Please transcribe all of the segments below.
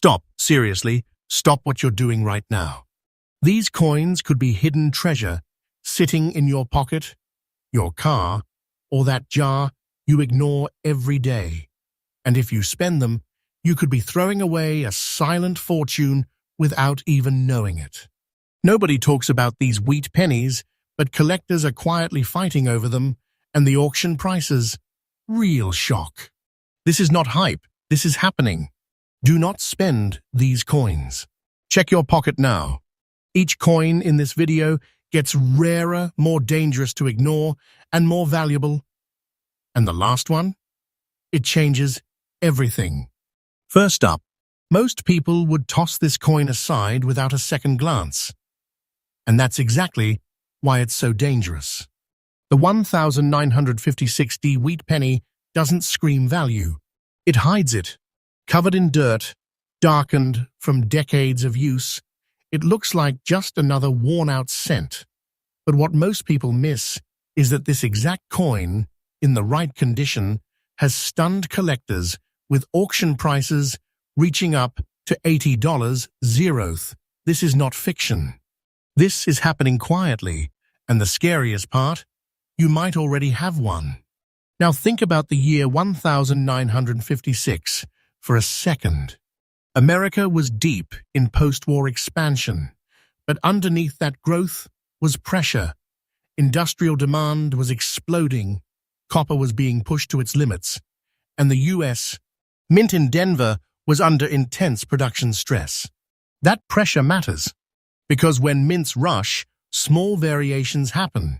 Stop, seriously, stop what you're doing right now. These coins could be hidden treasure sitting in your pocket, your car, or that jar you ignore every day. And if you spend them, you could be throwing away a silent fortune without even knowing it. Nobody talks about these wheat pennies, but collectors are quietly fighting over them, and the auction prices. Real shock. This is not hype, this is happening. Do not spend these coins. Check your pocket now. Each coin in this video gets rarer, more dangerous to ignore, and more valuable. And the last one? It changes everything. First up, most people would toss this coin aside without a second glance. And that's exactly why it's so dangerous. The 1956D wheat penny doesn't scream value. It hides it. Covered in dirt, darkened from decades of use, it looks like just another worn-out cent. But what most people miss is that this exact coin, in the right condition, has stunned collectors with auction prices reaching up to $80 zeroth. This is not fiction. This is happening quietly, and the scariest part, you might already have one. Now think about the year 1956 for a second. America was deep in post-war expansion, but underneath that growth was pressure. Industrial demand was exploding, copper was being pushed to its limits, and the U.S. Mint in Denver was under intense production stress. That pressure matters, because when mints rush, small variations happen.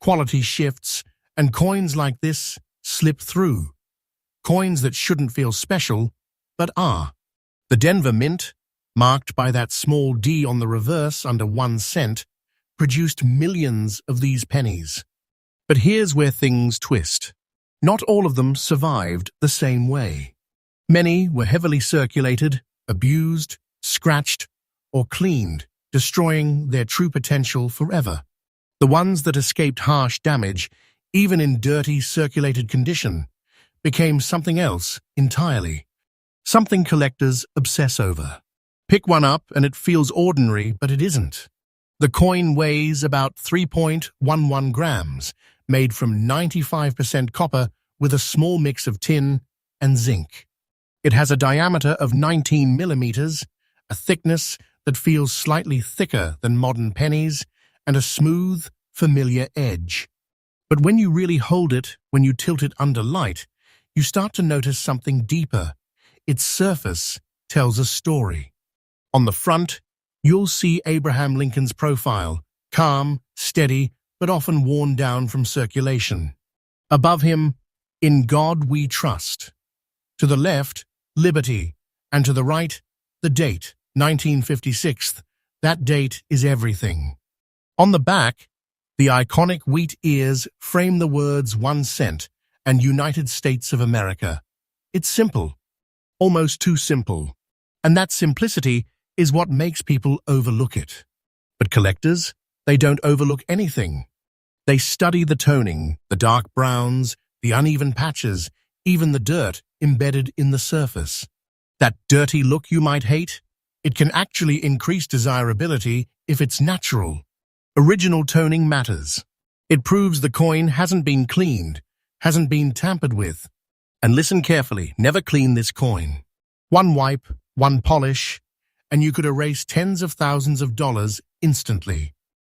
Quality shifts, and coins like this slip through. Coins that shouldn't feel special, but are. The Denver Mint, marked by that small D on the reverse under 1 cent, produced millions of these pennies. But here's where things twist. Not all of them survived the same way. Many were heavily circulated, abused, scratched, or cleaned, destroying their true potential forever. The ones that escaped harsh damage, even in dirty, circulated condition, became something else entirely. Something collectors obsess over. Pick one up and it feels ordinary, but it isn't. The coin weighs about 3.11 grams, made from 95% copper with a small mix of tin and zinc. It has a diameter of 19 millimeters, a thickness that feels slightly thicker than modern pennies, and a smooth, familiar edge. But when you really hold it, when you tilt it under light, you start to notice something deeper. Its surface tells a story. On the front, you'll see Abraham Lincoln's profile, calm, steady, but often worn down from circulation. Above him, "In God We Trust." To the left, liberty, and to the right, the date, 1956. That date is everything. On the back, the iconic wheat ears frame the words 1 cent and United States of America. It's simple, almost too simple, and that simplicity is what makes people overlook it. But collectors, they don't overlook anything. They study the toning, the dark browns, the uneven patches, even the dirt embedded in the surface. That dirty look you might hate, it can actually increase desirability if it's natural. Original toning matters. It proves the coin hasn't been cleaned, hasn't been tampered with. And listen carefully, never clean this coin. One wipe, one polish, and you could erase tens of thousands of dollars instantly.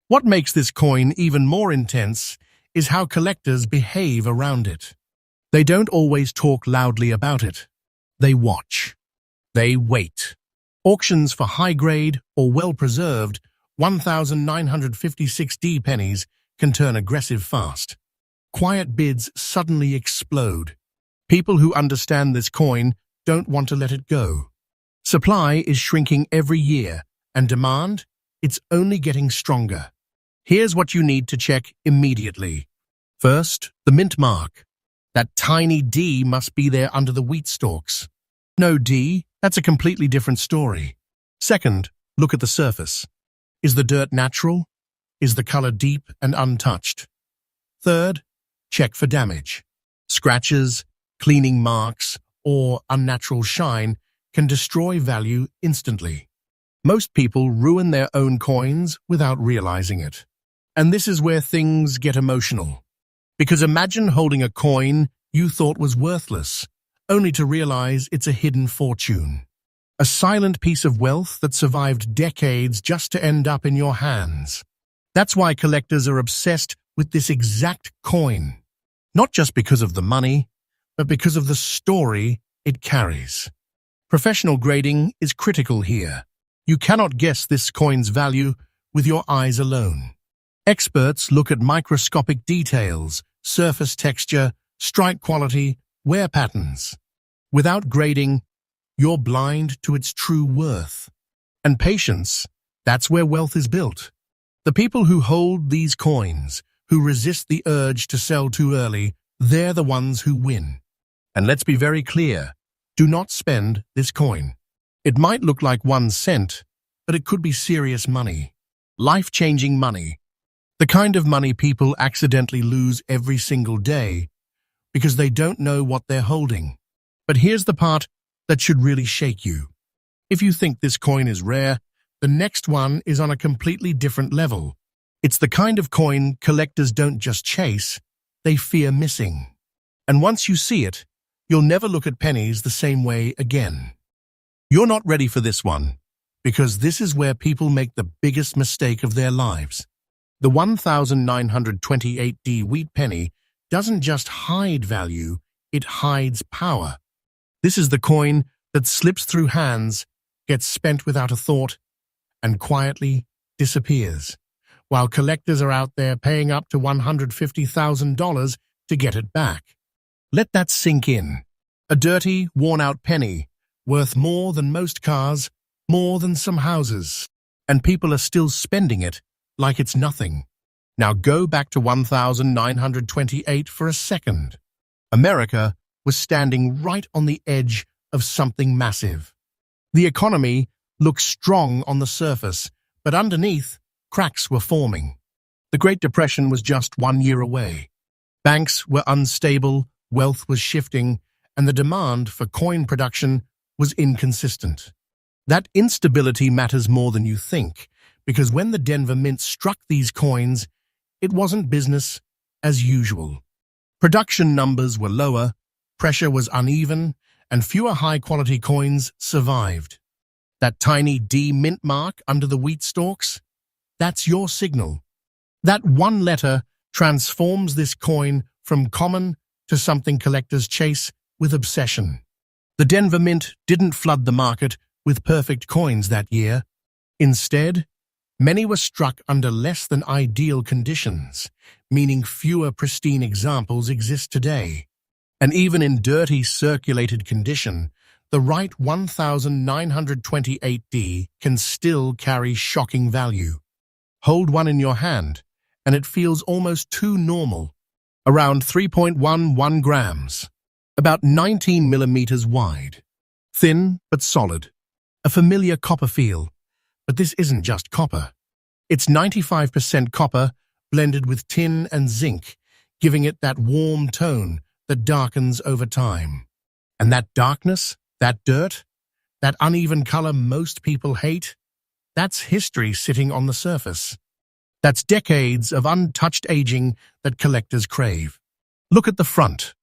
What makes this coin even more intense is how collectors behave around it. They don't always talk loudly about it. They watch. They wait. Auctions for high-grade or well-preserved 1956D pennies can turn aggressive fast. Quiet bids suddenly explode. People who understand this coin don't want to let it go. Supply is shrinking every year, and demand, it's only getting stronger. Here's what you need to check immediately. First, the mint mark. That tiny D must be there under the wheat stalks. No D, that's a completely different story. Second, look at the surface. Is the dirt natural? Is the color deep and untouched? Third, check for damage. Scratches, cleaning marks, or unnatural shine can destroy value instantly. Most people ruin their own coins without realizing it. And this is where things get emotional. Because imagine holding a coin you thought was worthless, only to realize it's a hidden fortune. A silent piece of wealth that survived decades just to end up in your hands. That's why collectors are obsessed with this exact coin. Not just because of the money, but because of the story it carries. Professional grading is critical here. You cannot guess this coin's value with your eyes alone. Experts look at microscopic details, surface texture, strike quality, wear patterns. Without grading, you're blind to its true worth. And patience, that's where wealth is built. The people who hold these coins, who resist the urge to sell too early, they're the ones who win. And let's be very clear, do not spend this coin. It might look like 1 cent, but it could be serious money. Life-changing money. The kind of money people accidentally lose every single day because they don't know what they're holding. But here's the part that should really shake you. If you think this coin is rare, the next one is on a completely different level. It's the kind of coin collectors don't just chase, they fear missing. And once you see it, you'll never look at pennies the same way again. You're not ready for this one, because this is where people make the biggest mistake of their lives. The 1928D Wheat Penny doesn't just hide value, it hides power. This is the coin that slips through hands, gets spent without a thought, and quietly disappears, while collectors are out there paying up to $150,000 to get it back. Let that sink in. A dirty, worn-out penny, worth more than most cars, more than some houses, and people are still spending it like it's nothing. Now go back to 1928 for a second. America was standing right on the edge of something massive. The economy looked strong on the surface, but underneath, cracks were forming. The Great Depression was just 1 year away. Banks were unstable, wealth was shifting, and the demand for coin production was inconsistent. That instability matters more than you think, because when the Denver Mint struck these coins, it wasn't business as usual. Production numbers were lower, pressure was uneven, and fewer high-quality coins survived. That tiny D mint mark under the wheat stalks? That's your signal. That one letter transforms this coin from common to something collectors chase with obsession. The Denver Mint didn't flood the market with perfect coins that year. Instead, many were struck under less than ideal conditions, meaning fewer pristine examples exist today. And even in dirty circulated condition, the right 1928D can still carry shocking value. Hold one in your hand, and it feels almost too normal. Around 3.11 grams, about 19 millimeters wide. Thin but solid. A familiar copper feel. But this isn't just copper. It's 95% copper blended with tin and zinc, giving it that warm tone that darkens over time. And that darkness, that dirt, that uneven color most people hate, that's history sitting on the surface. That's decades of untouched aging that collectors crave. Look at the front.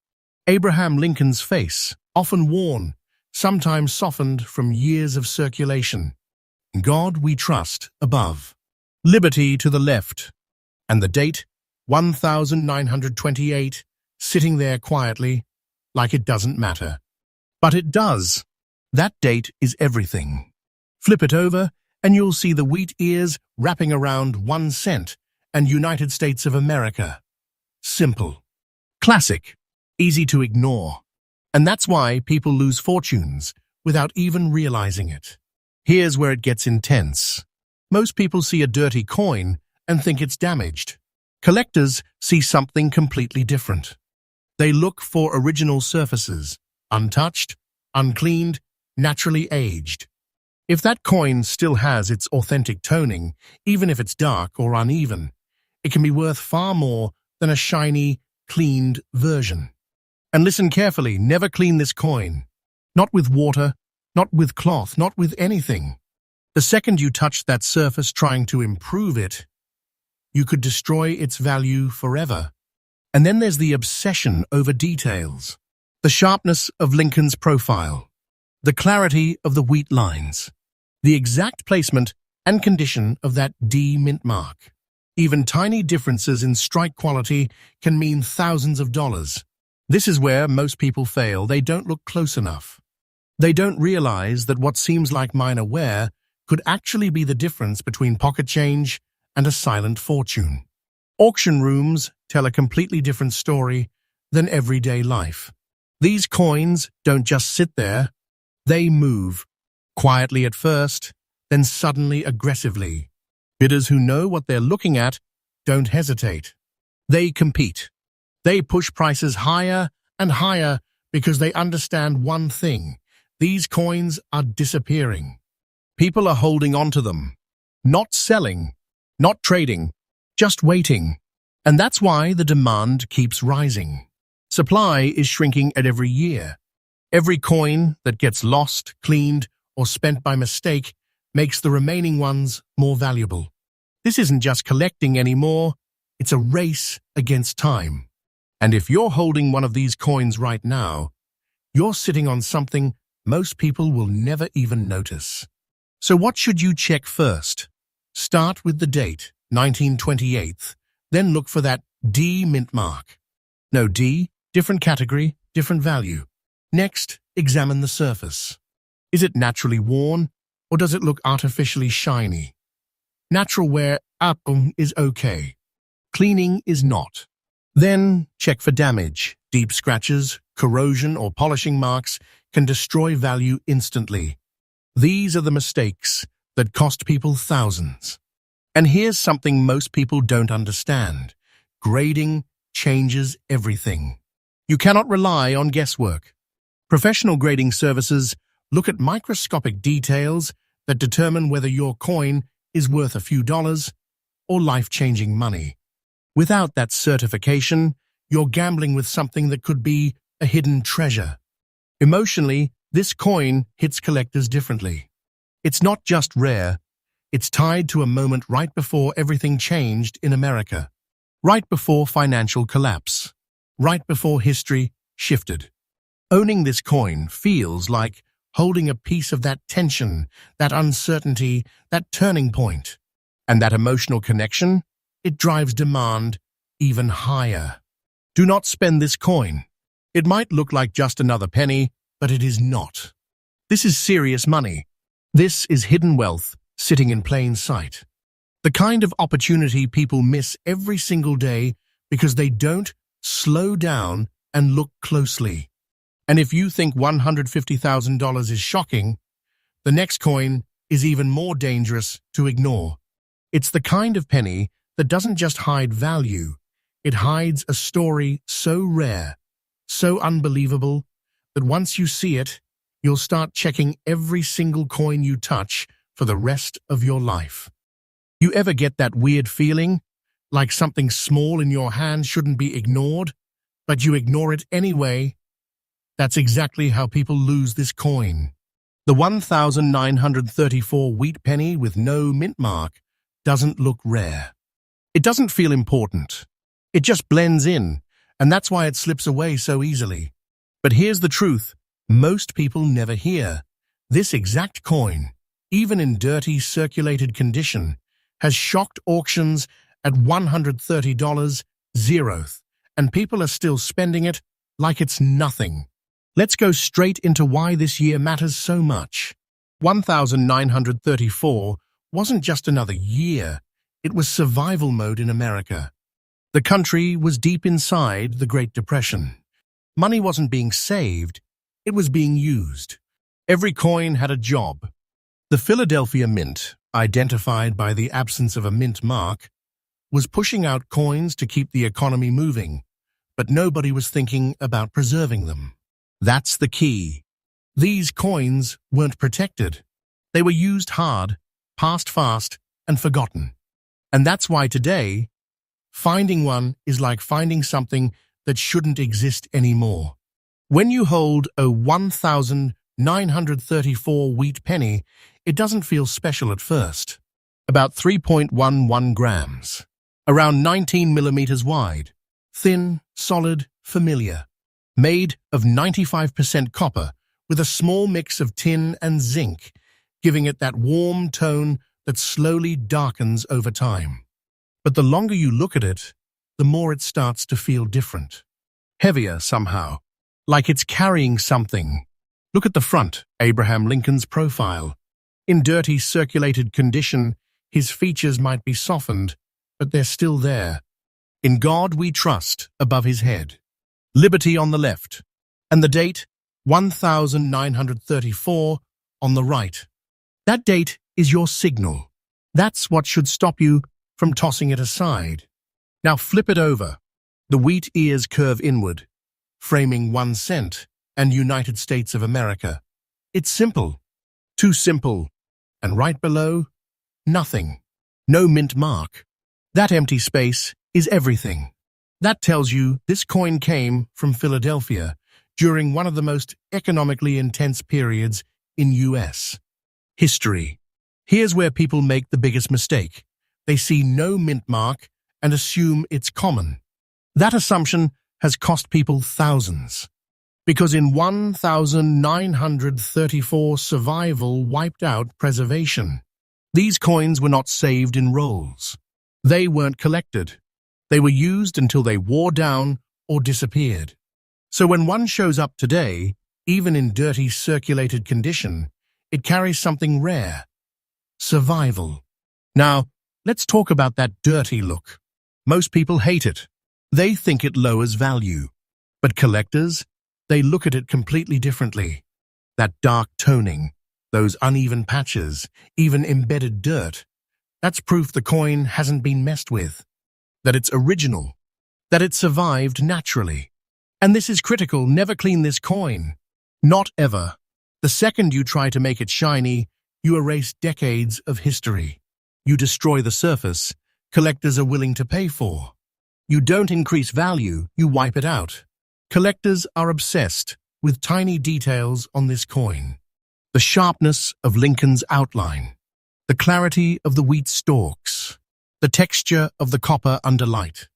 Abraham Lincoln's face, often worn, sometimes softened from years of circulation. God we trust above. Liberty to the left. And the date, 1928, sitting there quietly, like it doesn't matter. But it does. That date is everything. Flip it over, and you'll see the wheat ears wrapping around 1 cent and United States of America. Simple. Classic. Easy to ignore. And that's why people lose fortunes without even realizing it. Here's where it gets intense. Most people see a dirty coin and think it's damaged. Collectors see something completely different. They look for original surfaces, untouched, uncleaned, naturally aged. If that coin still has its authentic toning, even if it's dark or uneven, it can be worth far more than a shiny, cleaned version. And listen carefully, never clean this coin. Not with water, not with cloth, not with anything. The second you touch that surface trying to improve it, you could destroy its value forever. And then there's the obsession over details. The sharpness of Lincoln's profile, the clarity of the wheat lines, the exact placement and condition of that D mint mark. Even tiny differences in strike quality can mean thousands of dollars. This is where most people fail. They don't look close enough. They don't realize that what seems like minor wear could actually be the difference between pocket change and a silent fortune. Auction rooms tell a completely different story than everyday life. These coins don't just sit there, they move, quietly at first, then suddenly aggressively. Bidders who know what they're looking at don't hesitate. They compete. They push prices higher and higher because they understand one thing: these coins are disappearing. People are holding on to them, not selling, not trading, just waiting. And that's why the demand keeps rising. Supply is shrinking at every year. Every coin that gets lost, cleaned, or spent by mistake makes the remaining ones more valuable. This isn't just collecting anymore, it's a race against time. And if you're holding one of these coins right now, you're sitting on something most people will never even notice. So what should you check first? Start with the date, 1928, then look for that D mint mark. No D, different category, different value. Next, examine the surface. Is it naturally worn, or does it look artificially shiny? Natural wear is okay. Cleaning is not. Then check for damage. Deep scratches, corrosion, or polishing marks can destroy value instantly. These are the mistakes that cost people thousands. And here's something most people don't understand. Grading changes everything. You cannot rely on guesswork. Professional grading services look at microscopic details that determine whether your coin is worth a few dollars or life-changing money. Without that certification, you're gambling with something that could be a hidden treasure. Emotionally, this coin hits collectors differently. It's not just rare, it's tied to a moment right before everything changed in America, right before financial collapse, right before history shifted. Owning this coin feels like holding a piece of that tension, that uncertainty, that turning point. And that emotional connection, it drives demand even higher. Do not spend this coin. It might look like just another penny, but it is not. This is serious money. This is hidden wealth sitting in plain sight. The kind of opportunity people miss every single day because they don't slow down and look closely. And if you think $150,000 is shocking, the next coin is even more dangerous to ignore. It's the kind of penny that doesn't just hide value, it hides a story so rare, so unbelievable, that once you see it, you'll start checking every single coin you touch for the rest of your life. You ever get that weird feeling, like something small in your hand shouldn't be ignored, but you ignore it anyway? That's exactly how people lose this coin. The 1934 wheat penny with no mint mark doesn't look rare. It doesn't feel important. It just blends in, and that's why it slips away so easily. But here's the truth most people never hear. This exact coin, even in dirty, circulated condition, has shocked auctions at $130 zeroth, and people are still spending it like it's nothing. Let's go straight into why this year matters so much. 1934 wasn't just another year, it was survival mode in America. The country was deep inside the Great Depression. Money wasn't being saved, it was being used. Every coin had a job. The Philadelphia Mint, identified by the absence of a mint mark, was pushing out coins to keep the economy moving, but nobody was thinking about preserving them. That's the key. These coins weren't protected. They were used hard, passed fast, and forgotten. And that's why today, finding one is like finding something that shouldn't exist anymore. When you hold a 934 wheat penny, it doesn't feel special at first. About 3.11 grams. Around 19 millimeters wide. Thin, solid, familiar. Made of 95% copper with a small mix of tin and zinc, giving it that warm tone that slowly darkens over time. But the longer you look at it, the more it starts to feel different. Heavier somehow, like it's carrying something. Look at the front, Abraham Lincoln's profile. In dirty, circulated condition, his features might be softened, but they're still there. In God we trust, above his head. Liberty on the left, and the date, 1934, on the right. That date is your signal. That's what should stop you from tossing it aside. Now flip it over. The wheat ears curve inward, framing 1 cent and United States of America. It's simple. Too simple. And right below, nothing. No mint mark. That empty space is everything. That tells you this coin came from Philadelphia during one of the most economically intense periods in U.S. history. Here's where people make the biggest mistake. They see no mint mark and assume it's common. That assumption has cost people thousands. Because in 1934, survival wiped out preservation. These coins were not saved in rolls. They weren't collected. They were used until they wore down or disappeared. So when one shows up today, even in dirty circulated condition, it carries something rare. Survival. Now, let's talk about that dirty look. Most people hate it. They think it lowers value. But collectors, they look at it completely differently. That dark toning, those uneven patches, even embedded dirt, that's proof the coin hasn't been messed with. That it's original. That it survived naturally. And this is critical, never clean this coin. Not ever. The second you try to make it shiny, you erase decades of history. You destroy the surface collectors are willing to pay for. You don't increase value, you wipe it out. Collectors are obsessed with tiny details on this coin. The sharpness of Lincoln's outline. The clarity of the wheat stalks. The texture of the copper under light.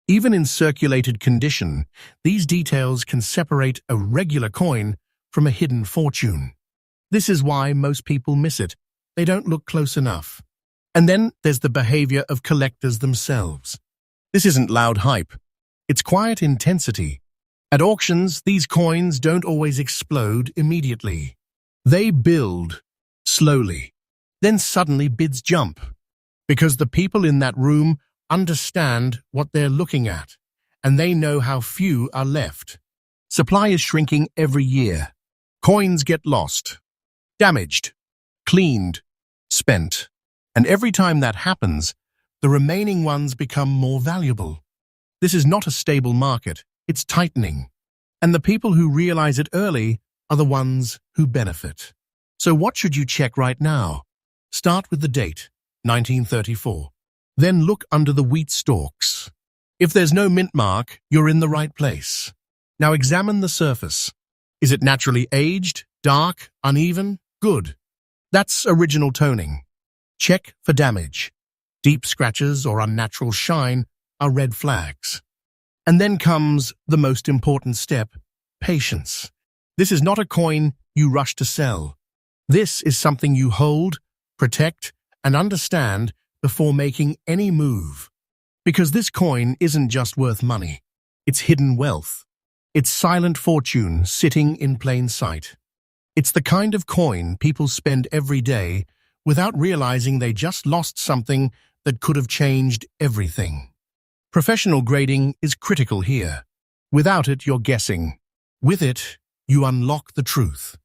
Even in circulated condition, these details can separate a regular coin from a hidden fortune. This is why most people miss it. They don't look close enough. And then there's the behavior of collectors themselves. This isn't loud hype. It's quiet intensity. At auctions, these coins don't always explode immediately. They build slowly. Then suddenly bids jump. Because the people in that room understand what they're looking at, and they know how few are left. Supply is shrinking every year. Coins get lost, damaged, cleaned, spent. And every time that happens, the remaining ones become more valuable. This is not a stable market, it's tightening. And the people who realize it early are the ones who benefit. So what should you check right now? Start with the date, 1934. Then look under the wheat stalks. If there's no mint mark, you're in the right place. Now examine the surface. Is it naturally aged, dark, uneven? Good. That's original toning. Check for damage. Deep scratches or unnatural shine are red flags. And then comes the most important step, patience. This is not a coin you rush to sell. This is something you hold, protect, and understand before making any move. Because this coin isn't just worth money. It's hidden wealth. It's silent fortune sitting in plain sight. It's the kind of coin people spend every day without realizing they just lost something that could have changed everything. Professional grading is critical here. Without it, you're guessing. With it, you unlock the truth.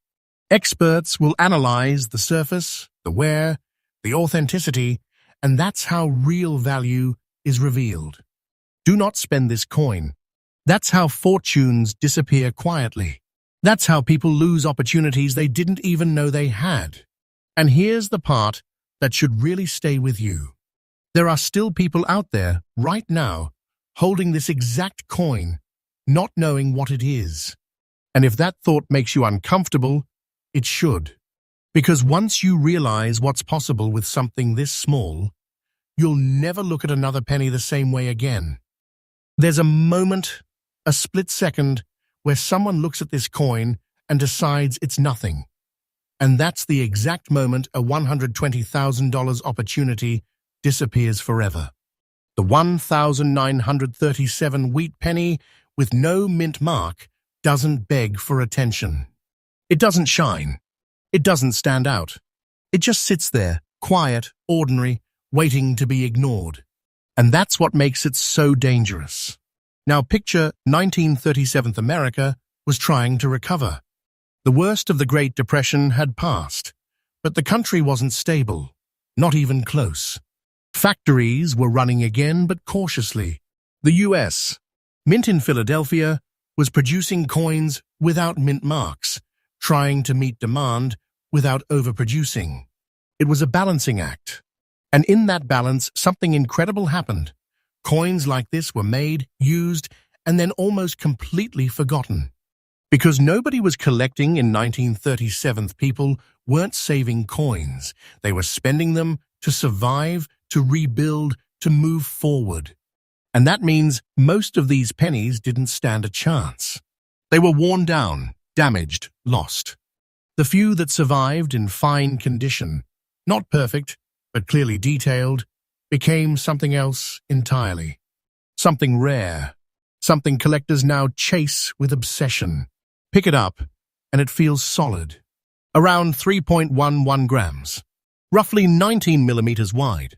Experts will analyze the surface, the wear, the authenticity, and that's how real value is revealed. Do not spend this coin. That's how fortunes disappear quietly. That's how people lose opportunities they didn't even know they had. And here's the part that should really stay with you. There are still people out there, right now, holding this exact coin, not knowing what it is. And if that thought makes you uncomfortable, it should. Because once you realize what's possible with something this small, you'll never look at another penny the same way again. There's a moment, a split second, where someone looks at this coin and decides it's nothing. And that's the exact moment a $120,000 opportunity disappears forever. The 1,937 wheat penny with no mint mark doesn't beg for attention. It doesn't shine. It doesn't stand out. It just sits there, quiet, ordinary, waiting to be ignored. And that's what makes it so dangerous. Now picture 1937 America was trying to recover. The worst of the Great Depression had passed, but the country wasn't stable, not even close. Factories were running again, but cautiously. The U.S. Mint in Philadelphia was producing coins without mint marks, trying to meet demand without overproducing. It was a balancing act. And in that balance, something incredible happened. Coins like this were made, used, and then almost completely forgotten. Because nobody was collecting in 1937, people weren't saving coins. They were spending them to survive, to rebuild, to move forward. And that means most of these pennies didn't stand a chance. They were worn down, damaged, lost. The few that survived in fine condition, not perfect, but clearly detailed, became something else entirely. Something rare, something collectors now chase with obsession. Pick it up, and it feels solid. Around 3.11 grams, roughly 19 millimeters wide.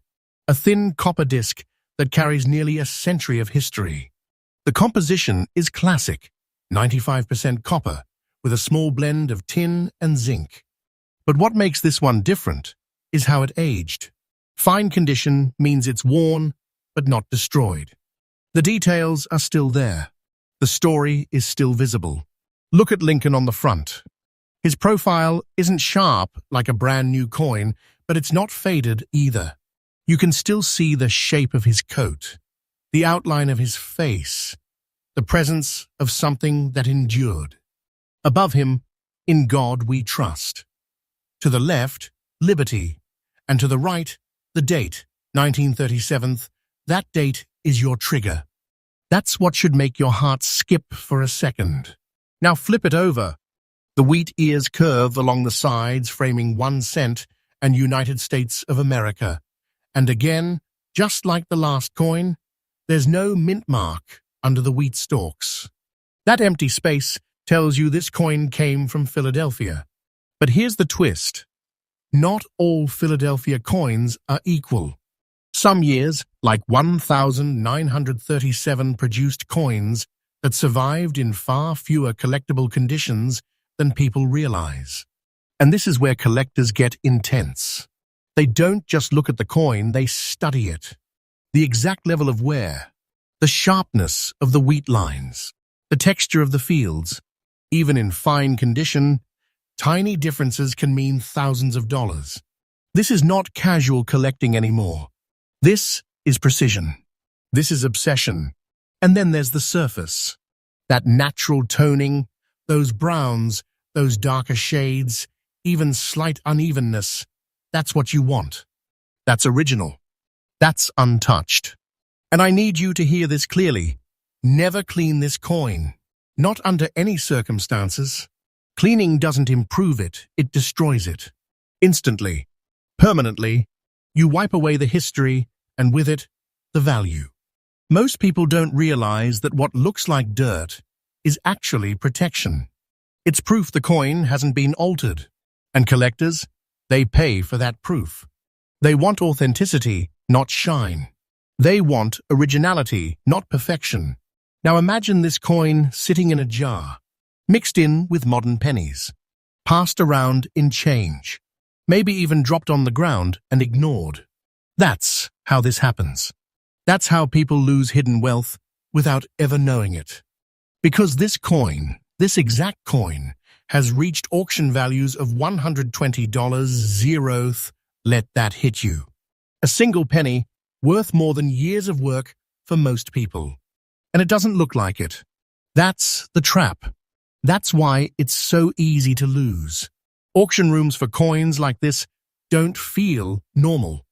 A thin copper disc that carries nearly a century of history. The composition is classic, 95% copper, with a small blend of tin and zinc. But what makes this one different is how it aged. Fine condition means it's worn, but not destroyed. The details are still there. The story is still visible. Look at Lincoln on the front. His profile isn't sharp like a brand new coin, but it's not faded either. You can still see the shape of his coat, the outline of his face, the presence of something that endured. Above him, "In God we trust." To the left, "Liberty," and to the right, the date, 1937. That date is your trigger. That's what should make your heart skip for a second. Now flip it over. The wheat ears curve along the sides, framing 1 cent and United States of America. And again, just like the last coin, there's no mint mark under the wheat stalks. That empty space tells you this coin came from Philadelphia. But here's the twist. Not all Philadelphia coins are equal. Some years, like 1,937 produced coins that survived in far fewer collectible conditions than people realize. And this is where collectors get intense. They don't just look at the coin, they study it. The exact level of wear, the sharpness of the wheat lines, the texture of the fields. Even in fine condition, tiny differences can mean thousands of dollars. This is not casual collecting anymore. This is precision. This is obsession. And then there's the surface. That natural toning, those browns, those darker shades, even slight unevenness. That's what you want. That's original. That's untouched. And I need you to hear this clearly. Never clean this coin. Not under any circumstances. Cleaning doesn't improve it, it destroys it. Instantly, permanently, you wipe away the history, and with it, the value. Most people don't realize that what looks like dirt is actually protection. It's proof the coin hasn't been altered. And collectors, they pay for that proof. They want authenticity, not shine. They want originality, not perfection. Now imagine this coin sitting in a jar, mixed in with modern pennies, passed around in change, maybe even dropped on the ground and ignored. That's how this happens. That's how people lose hidden wealth without ever knowing it. Because this coin, this exact coin, has reached auction values of $120, zeroth, let that hit you. A single penny worth more than years of work for most people. And it doesn't look like it. That's the trap. That's why it's so easy to lose. Auction rooms for coins like this don't feel normal.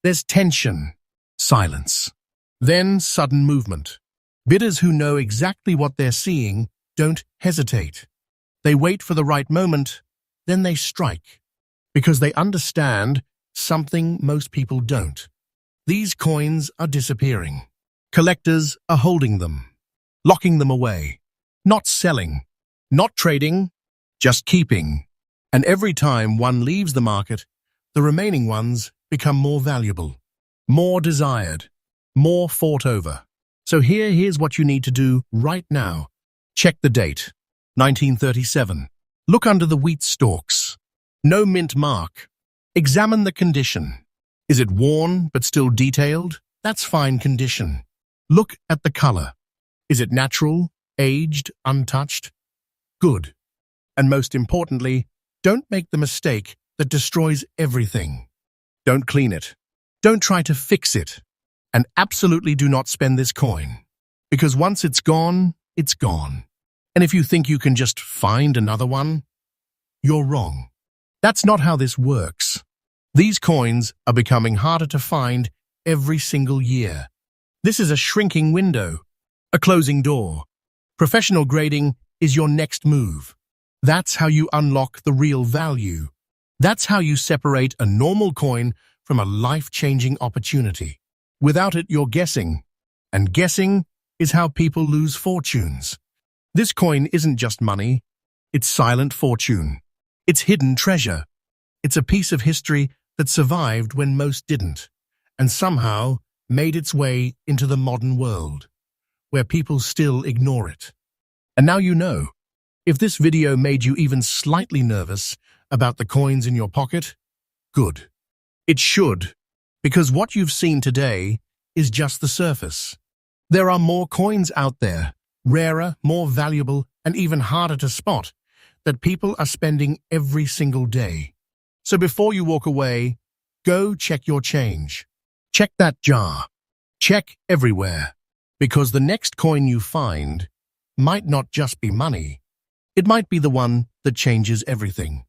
There's tension, silence, then sudden movement. Bidders who know exactly what they're seeing don't hesitate. They wait for the right moment, then they strike, because they understand something most people don't. These coins are disappearing. Collectors are holding them, locking them away, not selling, not trading, just keeping. And every time one leaves the market, the remaining ones become more valuable, more desired, more fought over. So here's what you need to do right now. Check the date, 1937. Look under the wheat stalks. No mint mark. Examine the condition. Is it worn but still detailed? That's fine condition. Look at the color. Is it natural, aged, untouched? Good. And most importantly, don't make the mistake that destroys everything. Don't clean it. Don't try to fix it. And absolutely do not spend this coin. Because once it's gone, it's gone. And if you think you can just find another one, you're wrong. That's not how this works. These coins are becoming harder to find every single year. This is a shrinking window, a closing door. Professional grading is your next move. That's how you unlock the real value. That's how you separate a normal coin from a life-changing opportunity. Without it, you're guessing. And guessing is how people lose fortunes. This coin isn't just money. It's silent fortune. It's hidden treasure. It's a piece of history that survived when most didn't, and somehow made its way into the modern world, where people still ignore it. And now you know. If this video made you even slightly nervous about the coins in your pocket, good. It should, because what you've seen today is just the surface. There are more coins out there, rarer, more valuable, and even harder to spot, that people are spending every single day. So before you walk away, go check your change. Check that jar. Check everywhere. Because the next coin you find might not just be money. It might be the one that changes everything.